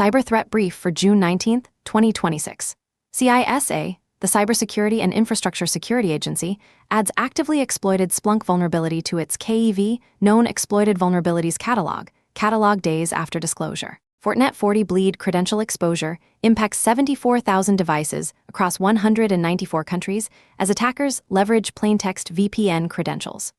Cyber Threat Brief for June 19, 2026. CISA, the Cybersecurity and Infrastructure Security Agency, adds actively exploited Splunk vulnerability to its KEV, Known Exploited Vulnerabilities catalog days after disclosure. Fortinet 40 bleed credential exposure impacts 74,000 devices across 194 countries as attackers leverage plaintext VPN credentials.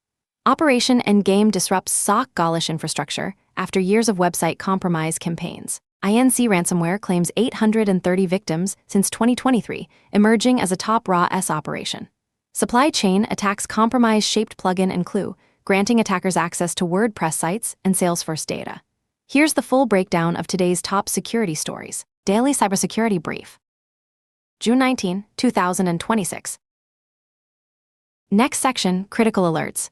Operation Endgame disrupts SOC Gaulish infrastructure after years of website compromise campaigns. INC ransomware claims 830 victims since 2023, emerging as a top RAS operation. Supply chain attacks compromise-shaped plugin and clue, granting attackers access to WordPress sites and Salesforce data. Here's the full breakdown of today's top security stories. Daily Cybersecurity Brief. June 19, 2026. Next section, Critical Alerts.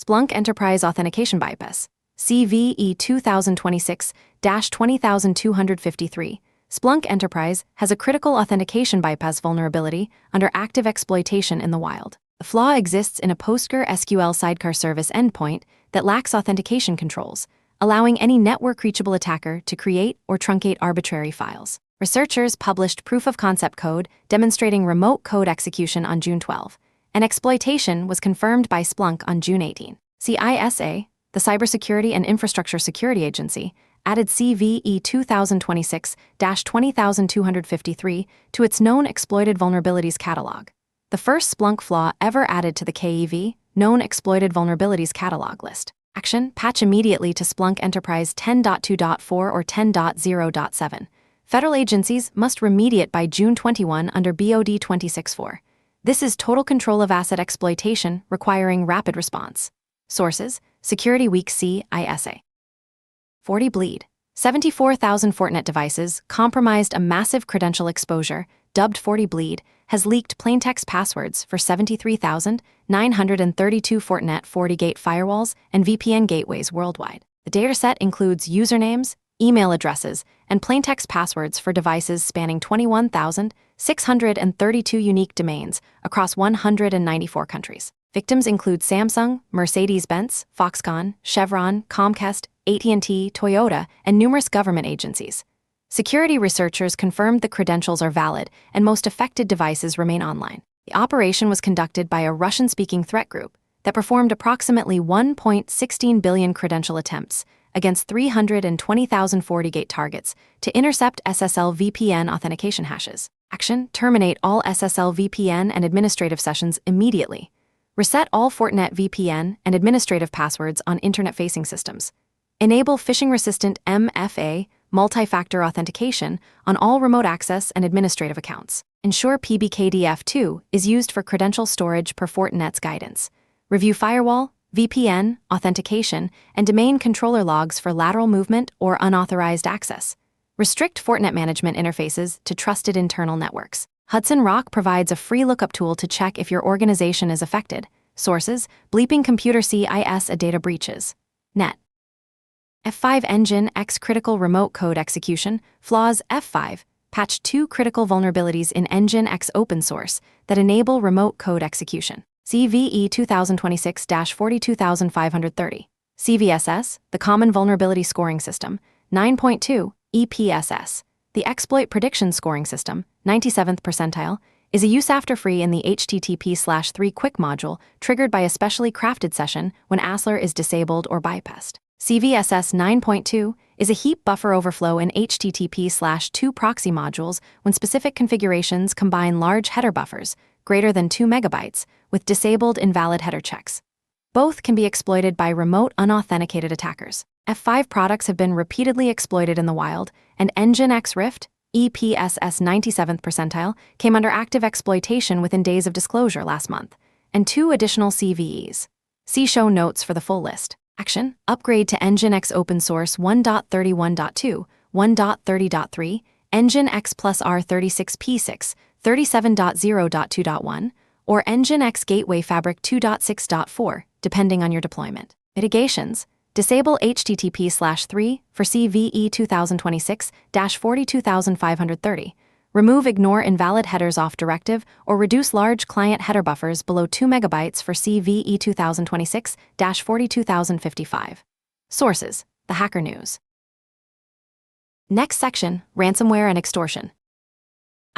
Splunk Enterprise Authentication Bypass. CVE 2026-20253. Splunk Enterprise has a critical authentication bypass vulnerability under active exploitation in the wild. The flaw exists in a PostgreSQL sidecar service endpoint that lacks authentication controls, allowing any network-reachable attacker to create or truncate arbitrary files. Researchers published proof-of-concept code demonstrating remote code execution on June 12, and exploitation was confirmed by Splunk on June 18. CISA, the Cybersecurity and Infrastructure Security Agency, added CVE 2026-20253 to its Known Exploited Vulnerabilities catalog, the first Splunk flaw ever added to the KEV, Known Exploited Vulnerabilities catalog list. Action: patch immediately to Splunk Enterprise 10.2.4 or 10.0.7. Federal agencies must remediate by June 21 under BOD 26.4. This is total control of asset exploitation requiring rapid response. Sources: Security Week CISA. 40 bleed. 74,000 Fortinet devices compromised a massive credential exposure, dubbed 40 bleed, has leaked plaintext passwords for 73,932 Fortinet FortiGate firewalls and VPN gateways worldwide. The dataset includes usernames, email addresses, and plaintext passwords for devices spanning 21,632 unique domains across 194 countries. Victims include Samsung, Mercedes-Benz, Foxconn, Chevron, Comcast, AT&T, Toyota, and numerous government agencies. Security researchers confirmed the credentials are valid and most affected devices remain online. The operation was conducted by a Russian-speaking threat group that performed approximately 1.16 billion credential attempts against 320,000 FortiGate targets to intercept SSL VPN authentication hashes. Action: terminate all SSL VPN and administrative sessions immediately. Reset all Fortinet VPN and administrative passwords on internet-facing systems. Enable phishing-resistant MFA, multi-factor authentication, on all remote access and administrative accounts. Ensure PBKDF2 is used for credential storage per Fortinet's guidance. Review firewall, VPN, authentication, and domain controller logs for lateral movement or unauthorized access. Restrict Fortinet management interfaces to trusted internal networks. Hudson Rock provides a free lookup tool to check if your organization is affected. Sources: Bleeping Computer CISA data breaches. Net. F5 Nginx critical remote code execution flaws. F5 patched 2 critical vulnerabilities in Nginx open source that enable remote code execution. CVE 2026-42530. CVSS, the Common Vulnerability Scoring System, 9.2, EPSS. The Exploit Prediction Scoring System, 97th percentile, is a use-after-free in the HTTP/3 quick module triggered by a specially crafted session when ASLR is disabled or bypassed. CVSS 9.2 is a heap buffer overflow in HTTP/2 proxy modules when specific configurations combine large header buffers, greater than 2 megabytes, with disabled invalid header checks. Both can be exploited by remote unauthenticated attackers. F5 products have been repeatedly exploited in the wild, and Nginx Rift, EPSS 97th percentile, came under active exploitation within days of disclosure last month, and 2 additional CVEs. See show notes for the full list. Action: upgrade to Nginx Open Source 1.31.2, 1.30.3, Nginx Plus R36P6, 37.0.2.1, or Nginx Gateway Fabric 2.6.4, depending on your deployment. Mitigations: disable HTTP/3 for CVE 2026-42530. Remove ignore invalid headers off directive or reduce large client header buffers below 2 megabytes for CVE 2026-42055. Sources: The Hacker News. Next section, ransomware and extortion.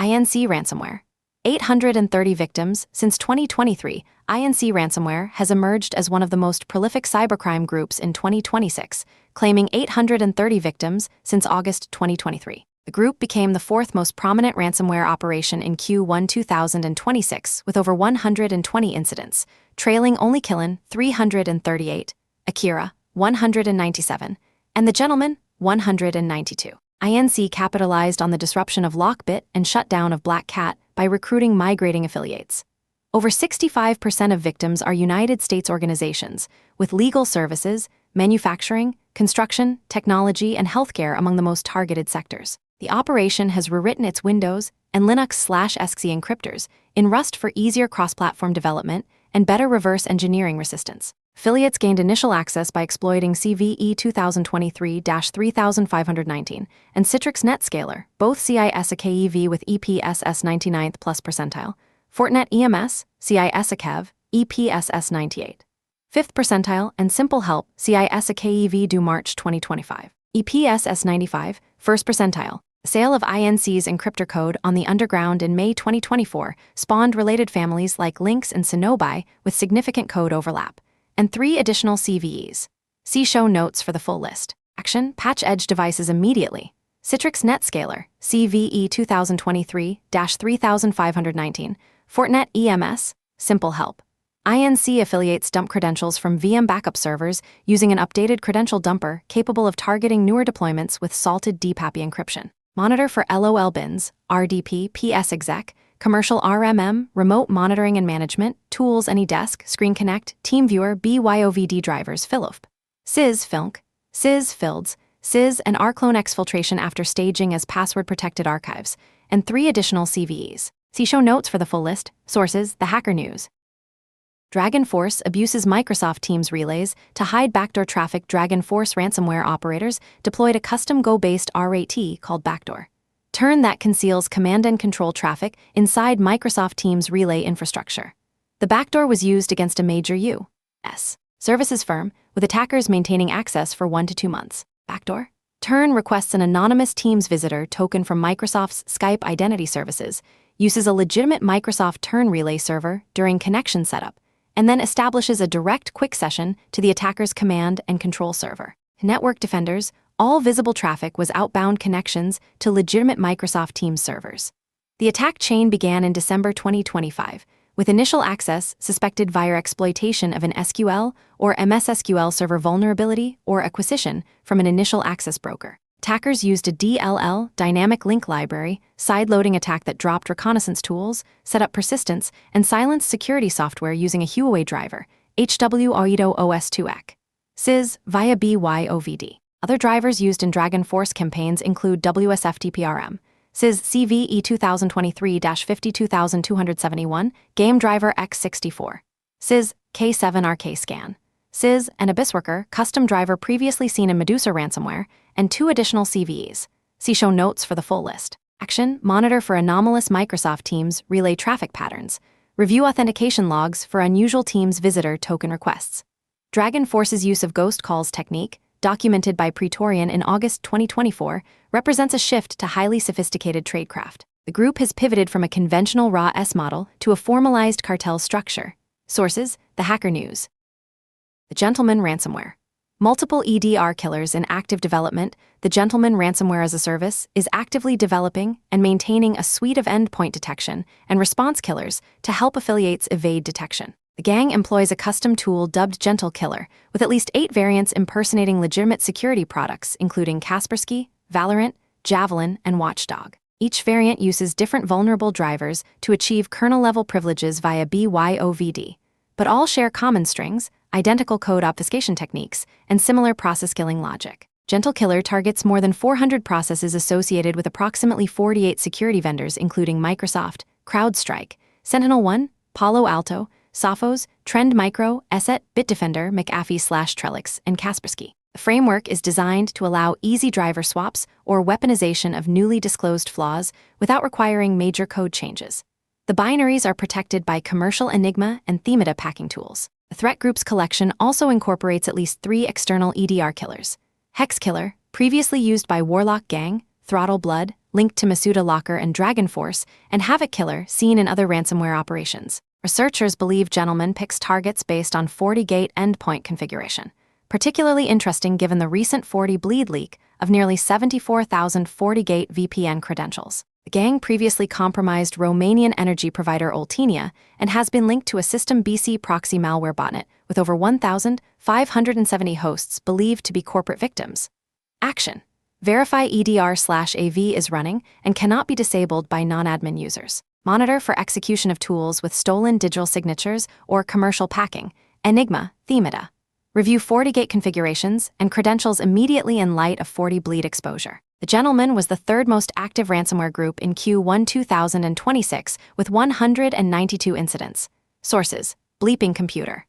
INC ransomware. 830 victims. Since 2023, INC ransomware has emerged as one of the most prolific cybercrime groups in 2026, claiming 830 victims since August 2023. The group became the fourth most prominent ransomware operation in Q1 2026, with over 120 incidents, trailing only Killen 338, Akira 197, and The Gentleman 192. INC capitalized on the disruption of Lockbit and shutdown of Black Cat by recruiting migrating affiliates. Over 65% of victims are United States organizations, with legal services, manufacturing, construction, technology, and healthcare among the most targeted sectors. The operation has rewritten its Windows and Linux/XE encryptors in Rust for easier cross-platform development and better reverse engineering resistance. Affiliates gained initial access by exploiting CVE 2023-3519 and Citrix NetScaler, both CIS-KEV with EPSS 99th plus percentile, Fortinet EMS, CIS-KEV, EPSS 98. 5th percentile, and Simple Help, CIS-KEV due March 2025. EPSS 95, 1st percentile. Sale of INC's encryptor code on the underground in May 2024 spawned related families like Lynx and Sonobi with significant code overlap, and 3 additional CVEs. See show notes for the full list. Action: patch edge devices immediately. Citrix NetScaler, CVE 2023-3519, Fortinet EMS, Simple Help. INC affiliates dump credentials from VM backup servers using an updated credential dumper capable of targeting newer deployments with salted DPAPI encryption. Monitor for LOL bins, RDP, PS exec, commercial RMM, remote monitoring and management, tools AnyDesk, Screen Connect, TeamViewer, BYOVD drivers, FILOP. SIS, FILC, SIS, FILDS, SIS, and rclone exfiltration after staging as password-protected archives, and 3 additional CVEs. See show notes for the full list. Sources: The Hacker News. Dragon Force abuses Microsoft Teams relays to hide backdoor traffic. Dragon Force ransomware operators deployed a custom Go-based RAT called Backdoor. Turn that conceals command and control traffic inside Microsoft Teams relay infrastructure. The backdoor was used against a major U.S. services firm, with attackers maintaining access for 1 to 2 months. Backdoor Turn requests an anonymous Teams visitor token from Microsoft's Skype Identity Services, uses a legitimate Microsoft Turn relay server during connection setup, and then establishes a direct quick session to the attacker's command and control server. Network defenders, all visible traffic was outbound connections to legitimate Microsoft Teams servers. The attack chain began in December 2025, with initial access suspected via exploitation of an SQL or MS-SQL server vulnerability or acquisition from an initial access broker. Attackers used a DLL, dynamic link library, sideloading attack that dropped reconnaissance tools, set up persistence, and silenced security software using a Huawei driver, HW OS2EC. SIS, via BYOVD. Other drivers used in Dragon Force campaigns include WSFTPRM, SIS CVE 2023-52271, Game Driver X64, SIS K7RK Scan, SIS and Abyssworker custom driver previously seen in Medusa ransomware, and 2 additional CVEs. See show notes for the full list. Action: monitor for anomalous Microsoft Teams relay traffic patterns. Review authentication logs for unusual Teams visitor token requests. Dragon Force's use of ghost calls technique, documented by Praetorian in August 2024, represents a shift to highly sophisticated tradecraft. The group has pivoted from a conventional RAS model to a formalized cartel structure. Sources: The Hacker News. The Gentleman ransomware. Multiple EDR killers in active development, the Gentleman Ransomware as a Service is actively developing and maintaining a suite of endpoint detection and response killers to help affiliates evade detection. The gang employs a custom tool dubbed Gentle Killer, with at least 8 variants impersonating legitimate security products, including Kaspersky, Valorant, Javelin, and Watchdog. Each variant uses different vulnerable drivers to achieve kernel-level privileges via BYOVD, but all share common strings, identical code obfuscation techniques, and similar process killing logic. Gentle Killer targets more than 400 processes associated with approximately 48 security vendors including Microsoft, CrowdStrike, SentinelOne, Palo Alto, Sophos, Trend Micro, ESET, Bitdefender, McAfee/Trellix, and Kaspersky. The framework is designed to allow easy driver swaps or weaponization of newly disclosed flaws without requiring major code changes. The binaries are protected by commercial Enigma and Themata packing tools. The threat group's collection also incorporates at least 3 external EDR killers: Hex Killer, previously used by Warlock Gang, Throttle Blood, linked to Masuda Locker and Dragon Force, and Havoc Killer seen in other ransomware operations. Researchers believe Gentleman picks targets based on FortiGate endpoint configuration, particularly interesting given the recent FortiBleed leak of nearly 74,000 FortiGate VPN credentials. The gang previously compromised Romanian energy provider Oltenia and has been linked to a System BC proxy malware botnet with over 1,570 hosts believed to be corporate victims. Action: Verify EDR/AV is running and cannot be disabled by non-admin users. Monitor for execution of tools with stolen digital signatures or commercial packing. Enigma, Themata. Review FortiGate configurations and credentials immediately in light of FortiBleed exposure. The Gentleman was the third most active ransomware group in Q1 2026 with 192 incidents. Sources: Bleeping Computer.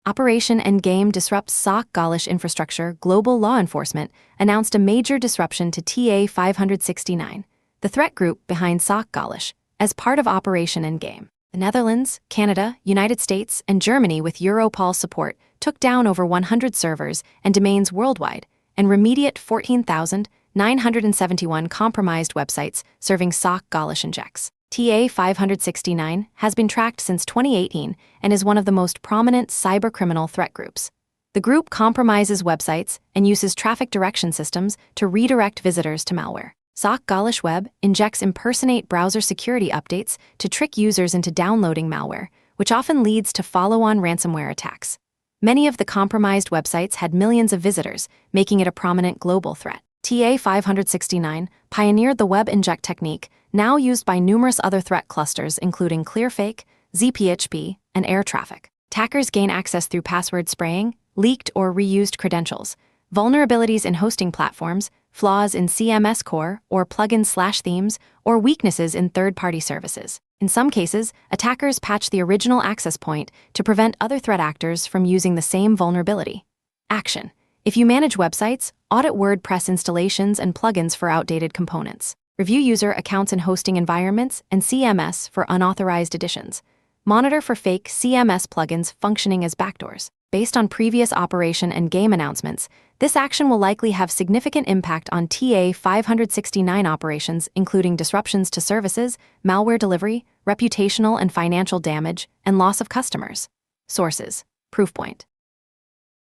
Operation Endgame disrupts SOC Gaulish infrastructure. Global law enforcement announced a major disruption to TA 569, the threat group behind SOC Gaulish, as part of Operation Endgame. The Netherlands, Canada, United States, and Germany with Europol support took down over 100 servers and domains worldwide and remediate 14,971 compromised websites serving SOC Gaulish injects. TA 569 has been tracked since 2018 and is one of the most prominent cybercriminal threat groups. The group compromises websites and uses traffic direction systems to redirect visitors to malware. SOC Gaulish Web injects impersonate browser security updates to trick users into downloading malware, which often leads to follow-on ransomware attacks. Many of the compromised websites had millions of visitors, making it a prominent global threat. TA 569 pioneered the web inject technique, now used by numerous other threat clusters including Clearfake, ZPHP, and air traffic. Attackers gain access through password spraying, leaked or reused credentials, vulnerabilities in hosting platforms, flaws in CMS core or plugins/themes, or weaknesses in third-party services. In some cases, attackers patch the original access point to prevent other threat actors from using the same vulnerability. Action: If you manage websites, audit WordPress installations and plugins for outdated components. Review user accounts in hosting environments and CMS for unauthorized additions. Monitor for fake CMS plugins functioning as backdoors. Based on previous Operation Endgame announcements, this action will likely have significant impact on TA 569 operations, including disruptions to services, malware delivery, reputational and financial damage, and loss of customers. Sources: Proofpoint.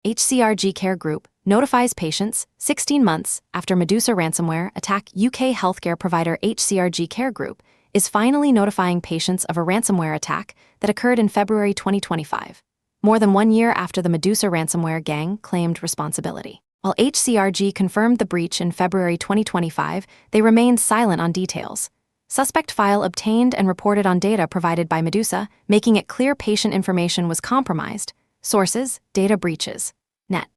HCRG Care Group notifies patients 16 months after Medusa ransomware attack. UK healthcare provider HCRG Care Group is finally notifying patients of a ransomware attack that occurred in February 2025, more than 1 year after the Medusa ransomware gang claimed responsibility. While HCRG confirmed the breach in February 2025, they remained silent on details. Suspect file obtained and reported on data provided by Medusa, making it clear patient information was compromised. Sources: Data breaches. Net.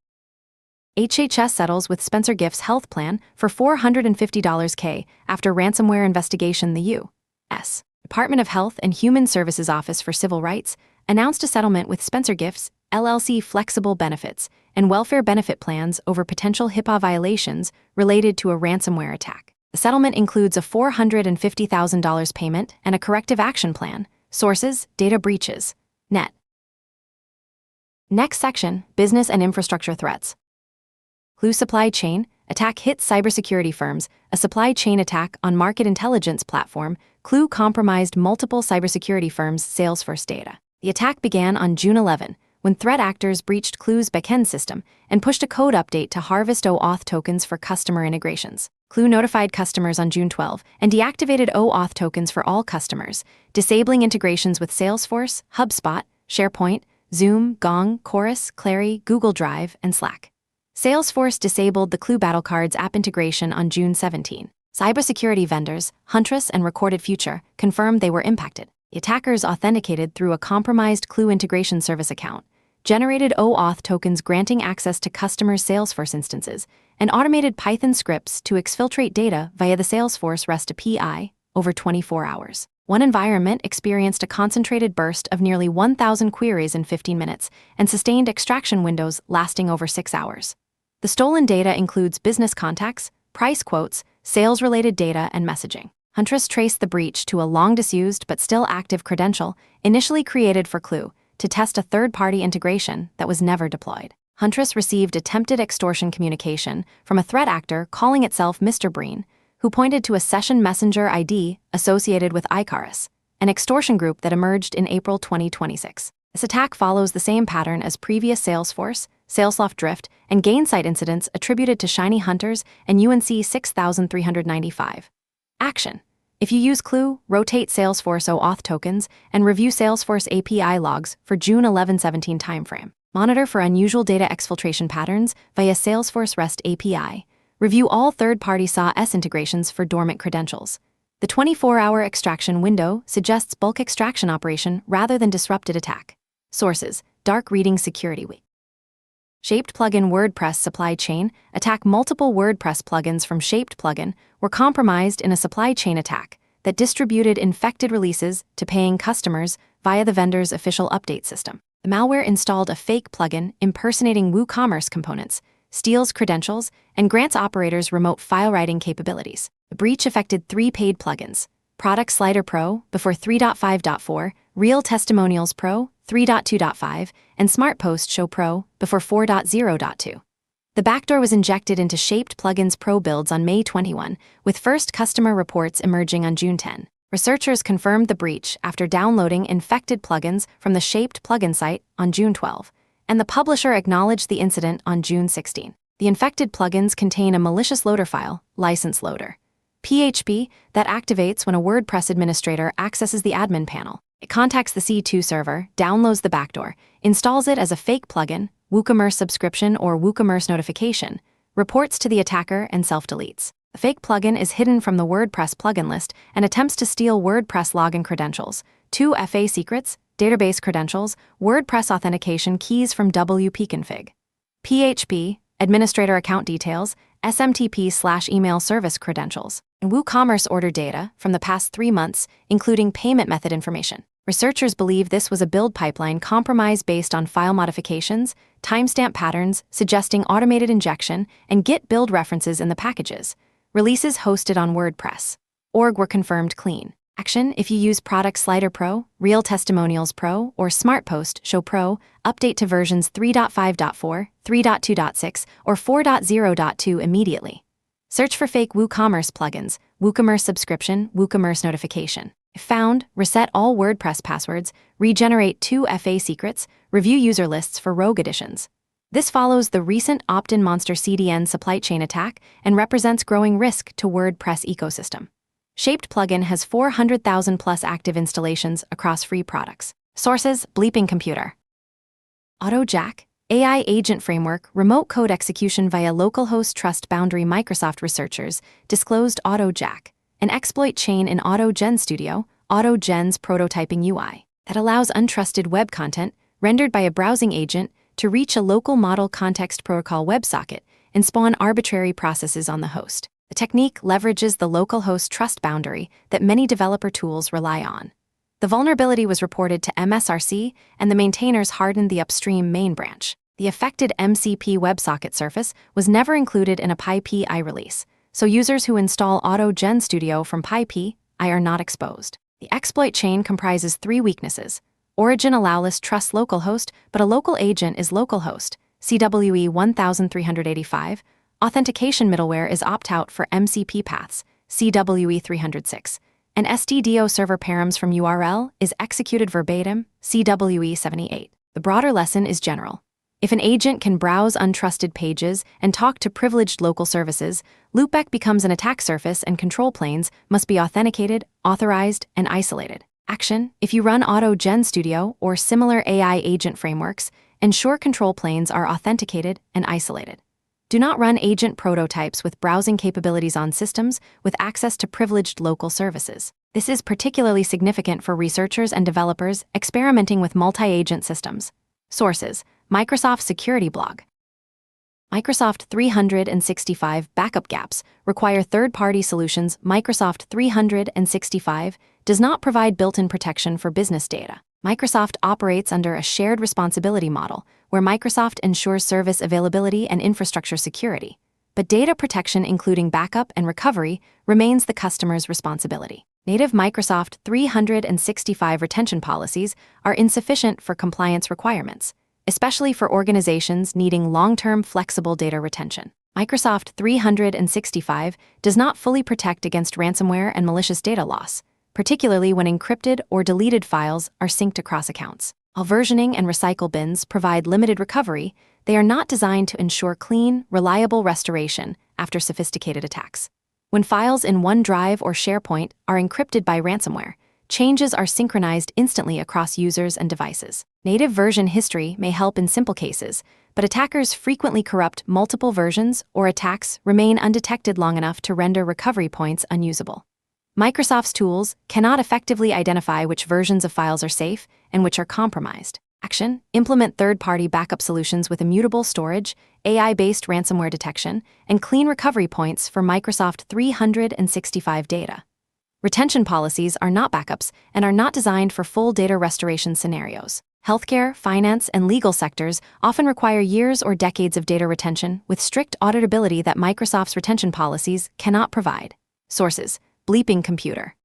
HHS settles with Spencer Gift's health plan for $450K after ransomware investigation. The U.S. Department of Health and Human Services Office for Civil Rights announced a settlement with Spencer Gift's LLC flexible benefits and welfare benefit plans over potential HIPAA violations related to a ransomware attack. The settlement includes a $450,000 payment and a corrective action plan. Sources: Data breaches. Net. Next section: Business and infrastructure threats. Clue supply chain attack hits cybersecurity firms. A supply chain attack on market intelligence platform, Clue, compromised multiple cybersecurity firms' Salesforce data. The attack began on June 11, when threat actors breached Clue's backend system and pushed a code update to harvest OAuth tokens for customer integrations. Clue notified customers on June 12 and deactivated OAuth tokens for all customers, disabling integrations with Salesforce, HubSpot, SharePoint, Zoom, Gong, Chorus, Clary, Google Drive, and Slack. Salesforce disabled the Clue Battlecards app integration on June 17. Cybersecurity vendors, Huntress and Recorded Future, confirmed they were impacted. The attackers authenticated through a compromised Clue integration service account, generated OAuth tokens granting access to customers' Salesforce instances, and automated Python scripts to exfiltrate data via the Salesforce REST API over 24 hours. One environment experienced a concentrated burst of nearly 1,000 queries in 15 minutes and sustained extraction windows lasting over 6 hours. The stolen data includes business contacts, price quotes, sales-related data, and messaging. Huntress traced the breach to a long-disused but still active credential initially created for Clue to test a third-party integration that was never deployed. Huntress received attempted extortion communication from a threat actor calling itself Mr. Breen, who pointed to a session messenger ID associated with Icarus, an extortion group that emerged in April 2026. This attack follows the same pattern as previous Salesforce, Salesloft Drift, and Gainsight incidents attributed to Shiny Hunters and UNC 6395. Action. If you use Clue, rotate Salesforce OAuth tokens and review Salesforce API logs for June 11-17 timeframe. Monitor for unusual data exfiltration patterns via Salesforce REST API. Review all third-party SAS integrations for dormant credentials. The 24-hour extraction window suggests bulk extraction operation rather than disrupted attack. Sources: Dark Reading Security Week. Shaped plugin WordPress supply chain attack. Multiple WordPress plugins from Shaped plugin were compromised in a supply chain attack that distributed infected releases to paying customers via the vendor's official update system. The malware installed a fake plugin impersonating WooCommerce components, steals credentials, and grants operators remote file writing capabilities. The breach affected 3 paid plugins: Product Slider Pro before 3.5.4, Real Testimonials Pro 3.2.5, and Smart Post Show Pro before 4.0.2. The backdoor was injected into Shaped Plugins Pro builds on May 21, with first customer reports emerging on June 10. Researchers confirmed the breach after downloading infected plugins from the Shaped plugin site on June 12, and the publisher acknowledged the incident on June 16. The infected plugins contain a malicious loader file, license loader, PHP, that activates when a WordPress administrator accesses the admin panel. It contacts the C2 server, downloads the backdoor, installs it as a fake plugin, WooCommerce subscription or WooCommerce notification, reports to the attacker, and self-deletes. The fake plugin is hidden from the WordPress plugin list and attempts to steal WordPress login credentials, 2 FA secrets, database credentials, WordPress authentication keys from wp-config, PHP, administrator account details, SMTP/email service credentials, and WooCommerce order data from the past 3 months, including payment method information. Researchers believe this was a build pipeline compromise based on file modifications, timestamp patterns suggesting automated injection, and Git build references in the packages. Releases hosted on WordPress. Org were confirmed clean. Action: if you use Product Slider Pro, Real Testimonials Pro, or Smart Post Show Pro, update to versions 3.5.4, 3.2.6, or 4.0.2 immediately. Search for fake WooCommerce plugins, WooCommerce subscription, WooCommerce notification. If found, reset all WordPress passwords, regenerate 2 FA secrets, review user lists for rogue additions. This follows the recent opt-in Monster CDN supply chain attack and represents growing risk to WordPress ecosystem. Shaped plugin has 400,000 plus active installations across free products. Sources: Bleeping Computer. AutoJack, AI agent framework, remote code execution via localhost trust boundary. Microsoft researchers disclosed AutoJack, an exploit chain in AutoGen Studio, AutoGen's prototyping UI, that allows untrusted web content rendered by a browsing agent to reach a local model context protocol WebSocket and spawn arbitrary processes on the host. The technique leverages the localhost trust boundary that many developer tools rely on. The vulnerability was reported to MSRC, and the maintainers hardened the upstream main branch. The affected MCP WebSocket surface was never included in a PyPI release, so users who install AutoGen Studio from PyPI are not exposed. The exploit chain comprises 3 weaknesses. Origin allowless trusts localhost, but a local agent is localhost, CWE 1385. Authentication middleware is opt-out for MCP paths, CWE 306. And STDO server params from URL is executed verbatim, CWE 78. The broader lesson is general. If an agent can browse untrusted pages and talk to privileged local services, loopback becomes an attack surface, and control planes must be authenticated, authorized, and isolated. Action: if you run AutoGen Studio or similar AI agent frameworks, ensure control planes are authenticated and isolated. Do not run agent prototypes with browsing capabilities on systems with access to privileged local services. This is particularly significant for researchers and developers experimenting with multi-agent systems. Sources: Microsoft Security Blog. Microsoft 365 backup gaps require third-party solutions. Microsoft 365 does not provide built-in protection for business data. Microsoft operates under a shared responsibility model where Microsoft ensures service availability and infrastructure security, but data protection, including backup and recovery, remains the customer's responsibility. Native Microsoft 365 retention policies are insufficient for compliance requirements. especially for organizations needing long-term flexible data retention. Microsoft 365 does not fully protect against ransomware and malicious data loss, particularly when encrypted or deleted files are synced across accounts. While versioning and recycle bins provide limited recovery, they are not designed to ensure clean, reliable restoration after sophisticated attacks. When files in OneDrive or SharePoint are encrypted by ransomware, changes are synchronized instantly across users and devices. Native version history may help in simple cases, but attackers frequently corrupt multiple versions or attacks remain undetected long enough to render recovery points unusable. Microsoft's tools cannot effectively identify which versions of files are safe and which are compromised. Action: implement third-party backup solutions with immutable storage, AI-based ransomware detection, and clean recovery points for Microsoft 365 data. Retention policies are not backups and are not designed for full data restoration scenarios. Healthcare, finance, and legal sectors often require years or decades of data retention with strict auditability that Microsoft's retention policies cannot provide. Sources: Bleeping Computer.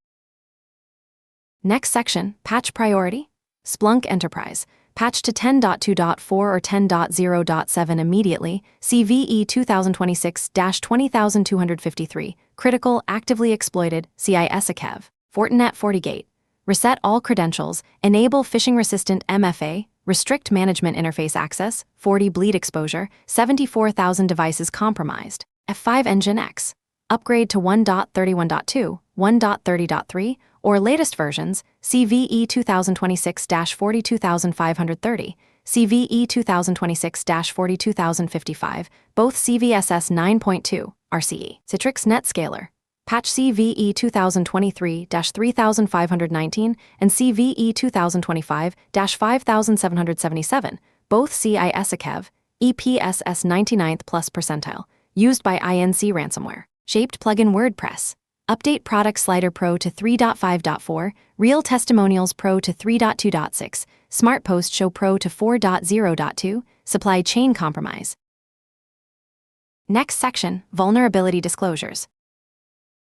Next section, Patch Priority. Splunk Enterprise. Patch to 10.2.4 or 10.0.7 immediately. CVE 2026-20253. Critical, actively exploited, CISAKEV. Fortinet FortiGate. Reset all credentials. Enable phishing-resistant MFA. Restrict management interface access. 40 bleed exposure. 74,000 devices compromised. F5 Engine X. Upgrade to 1.31.2, 1.30.3, or latest versions, CVE 2026-42530, CVE 2026-42055, both CVSS 9.2, RCE. Citrix NetScaler. Patch CVE 2023-3519 and CVE 2025-5777, both CISAKEV, EPSS 99th plus percentile, used by INC ransomware. Shaped plugin WordPress. Update Product Slider Pro to 3.5.4, Real Testimonials Pro to 3.2.6, Smart Post Show Pro to 4.0.2, Supply Chain Compromise. Next section, Vulnerability Disclosures.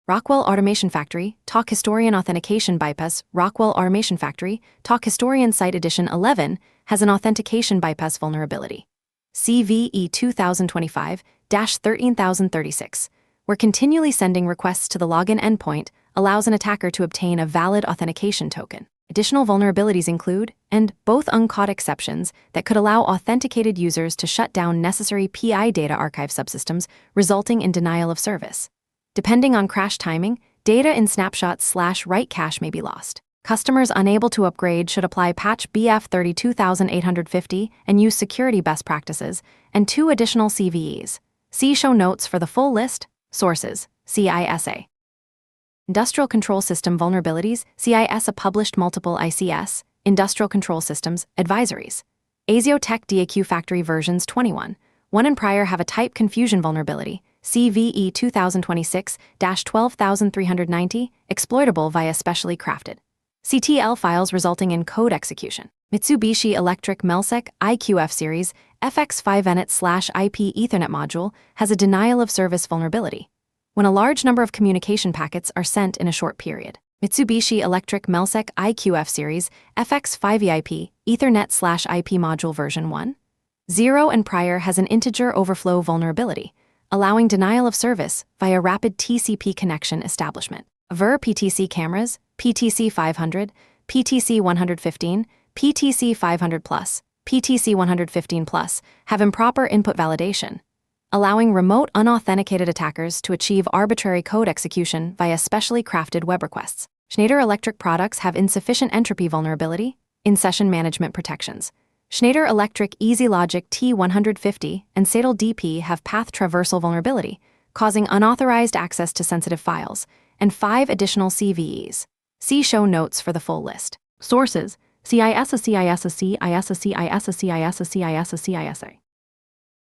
Rockwell Automation Factory, Talk Historian Authentication Bypass. Rockwell Automation Factory, Talk Historian Site Edition 11 has an authentication bypass vulnerability. CVE 2025-13036. Where continually sending requests to the login endpoint allows an attacker to obtain a valid authentication token. Additional vulnerabilities include, and both uncaught exceptions that could allow authenticated users to shut down necessary PI data archive subsystems, resulting in denial of service. Depending on crash timing, data in snapshots/write cache may be lost. Customers unable to upgrade should apply patch BF 32850 and use security best practices, and 2 additional CVEs. See show notes for the full list. Sources: CISA. Industrial Control System Vulnerabilities. CISA published multiple ICS, Industrial Control Systems, advisories. ASIO-Tech DAQ Factory versions 21. 1 and prior have a type confusion vulnerability. CVE 2026-12390, exploitable via specially crafted CTL files resulting in code execution. Mitsubishi Electric Melsec IQF Series FX5Net/IP Ethernet module has a denial of service vulnerability when a large number of communication packets are sent in a short period. Mitsubishi Electric Melsec IQF Series FX5EIP Ethernet/IP module version 1.0 and prior has an integer overflow vulnerability, allowing denial of service via rapid TCP connection establishment. Ver PTC cameras, PTC 500, PTC 115, PTC 500+, PTC 115+, have improper input validation, allowing remote unauthenticated attackers to achieve arbitrary code execution via specially crafted web requests. Schneider Electric products have insufficient entropy vulnerability, in-session management protections. Schneider Electric EasyLogic T150 and Sadel DP have path traversal vulnerability, causing unauthorized access to sensitive files, and 5 additional CVEs. See show notes for the full list. Sources: CISA, CISA, CISA, CISA, CISA, CISA, CISA.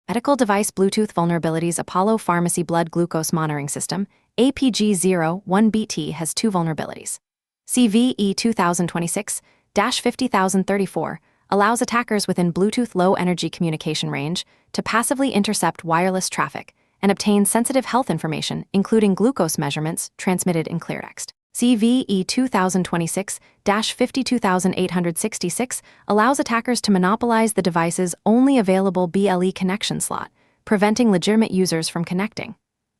Medical Device Bluetooth Vulnerabilities. Apollo Pharmacy Blood Glucose Monitoring System, APG01BT, has 2 vulnerabilities. CVE 2026-50034 allows attackers within Bluetooth low-energy communication range to passively intercept wireless traffic and obtain sensitive health information, including glucose measurements transmitted in clear text. CVE 2026-52866 allows attackers to monopolize the device's only available BLE connection slot, preventing legitimate users from connecting.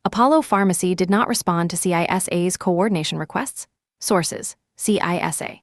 Apollo Pharmacy did not respond to CISA's coordination requests. Sources: CISA.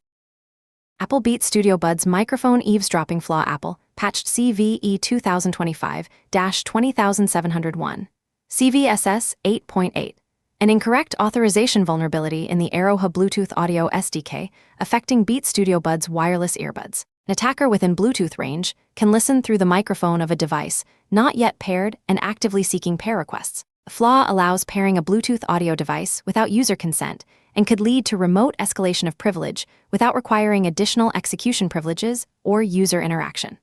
Apple Beats Studio Buds microphone eavesdropping flaw. Apple patched CVE 2025-20701. CVSS 8.8. An incorrect authorization vulnerability in the Aeroha Bluetooth Audio SDK affecting Beats Studio Buds wireless earbuds. An attacker within Bluetooth range can listen through the microphone of a device not yet paired and actively seeking pair requests. The flaw allows pairing a Bluetooth audio device without user consent and could lead to remote escalation of privilege without requiring additional execution privileges or user interaction.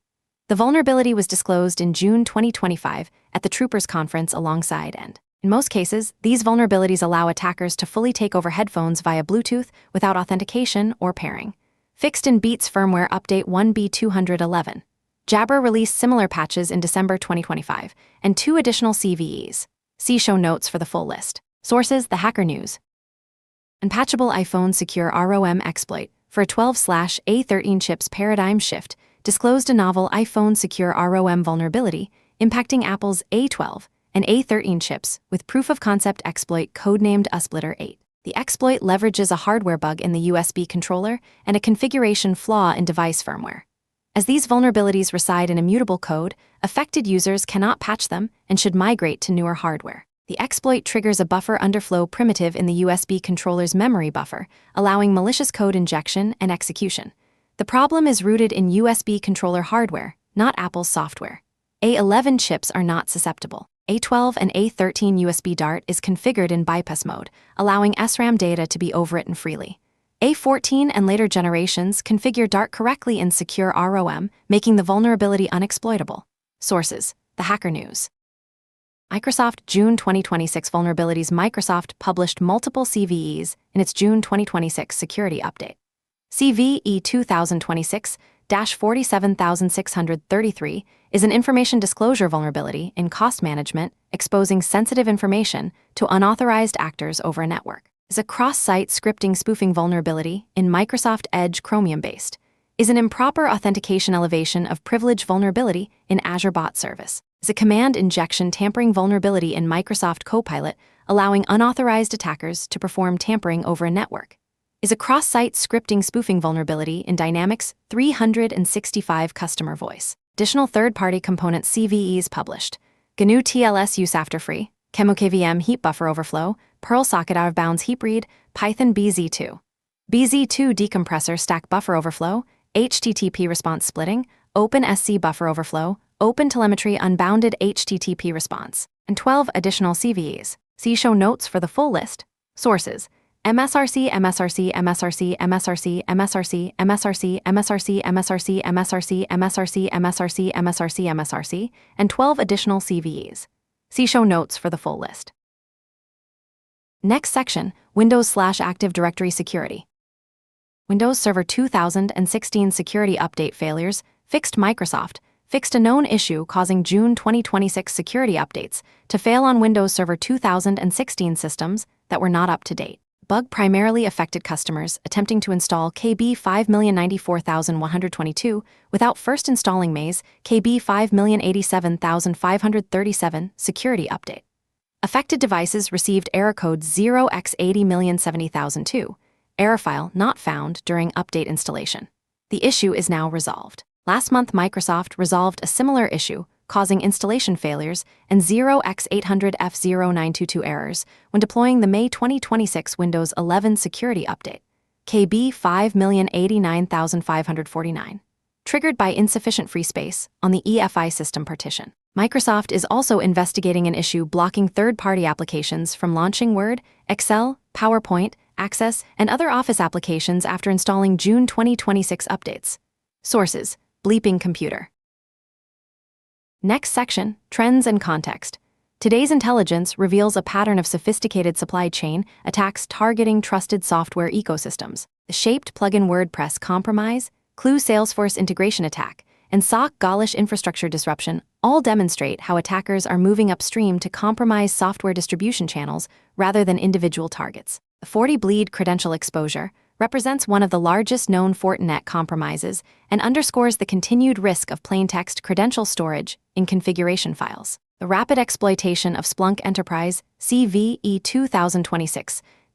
The vulnerability was disclosed in June 2025 at the Troopers Conference alongside and. In most cases, these vulnerabilities allow attackers to fully take over headphones via Bluetooth without authentication or pairing. Fixed in Beats firmware update 1B211. Jabber released similar patches in December 2025, and 2 additional CVEs. See show notes for the full list. Sources: The Hacker News. Unpatchable iPhone Secure ROM exploit for a 12/A13 chips paradigm shift disclosed a novel iPhone Secure ROM vulnerability impacting Apple's A12 and A13 chips with proof-of-concept exploit codenamed usplitter8. The exploit leverages a hardware bug in the USB controller and a configuration flaw in device firmware. As these vulnerabilities reside in immutable code, affected users cannot patch them and should migrate to newer hardware. The exploit triggers a buffer underflow primitive in the USB controller's memory buffer, allowing malicious code injection and execution. The problem is rooted in USB controller hardware, not Apple's software. A11 chips are not susceptible. A12 and A13 USB Dart is configured in bypass mode, allowing SRAM data to be overwritten freely. A14 and later generations configure Dart correctly in Secure ROM, making the vulnerability unexploitable. Sources: The Hacker News. Microsoft June 2026 vulnerabilities. Microsoft published multiple CVEs in its June 2026 security update. CVE 2026-47633 is an information disclosure vulnerability in cost management exposing sensitive information to unauthorized actors over a network. Is a cross-site scripting spoofing vulnerability in Microsoft Edge Chromium-based. Is an improper authentication elevation of privilege vulnerability in Azure Bot Service. Is a command injection tampering vulnerability in Microsoft Copilot, allowing unauthorized attackers to perform tampering over a network. Is a cross-site scripting spoofing vulnerability in Dynamics 365 Customer Voice. Additional third-party component CVEs published. GNU TLS use after free, ChemoKVM heap buffer overflow, Perl socket out of bounds heap read, Python BZ2. BZ2 decompressor stack buffer overflow, HTTP response splitting, OpenSC buffer overflow, OpenTelemetry unbounded HTTP response, and 12 additional CVEs. See show notes for the full list. Sources: MSRC, MSRC, MSRC, MSRC, MSRC, MSRC, MSRC, MSRC, MSRC, MSRC, MSRC, MSRC, MSRC, and 12 additional CVEs. See show notes for the full list. Next section, Windows/Active Directory Security. Windows Server 2016 security update failures. Fixed. Microsoft fixed a known issue causing June 2026 security updates to fail on Windows Server 2016 systems that were not up to date. Bug primarily affected customers attempting to install KB 5094122 without first installing May's KB 5087537 security update. Affected devices received error code 0x80070002, error file not found during update installation. The issue is now resolved. Last month, Microsoft resolved a similar issue, causing installation failures and 0x800F0922 errors when deploying the May 2026 Windows 11 security update, KB 5089549, triggered by insufficient free space on the EFI system partition. Microsoft is also investigating an issue blocking third-party applications from launching Word, Excel, PowerPoint, Access, and other Office applications after installing June 2026 updates. Sources: Bleeping Computer. Next section, Trends and Context. Today's intelligence reveals a pattern of sophisticated supply chain attacks targeting trusted software ecosystems. The Shaped plugin WordPress compromise, Clue Salesforce integration attack, and SOC Gaulish infrastructure disruption all demonstrate how attackers are moving upstream to compromise software distribution channels rather than individual targets. The 40 bleed credential exposure represents one of the largest known Fortinet compromises and underscores the continued risk of plaintext credential storage in configuration files. The rapid exploitation of Splunk Enterprise CVE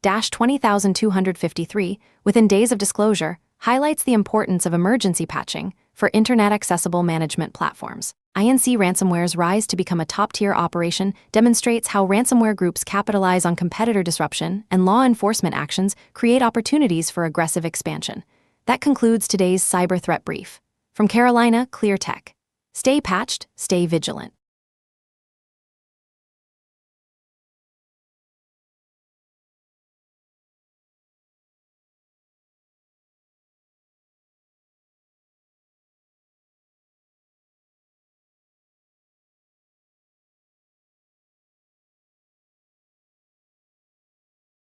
2026-20253 within days of disclosure highlights the importance of emergency patching for internet-accessible management platforms. INC Ransomware's rise to become a top-tier operation demonstrates how ransomware groups capitalize on competitor disruption and law enforcement actions create opportunities for aggressive expansion. That concludes today's Cyber Threat Brief. From Carolina Clear Tech. Stay patched, stay vigilant.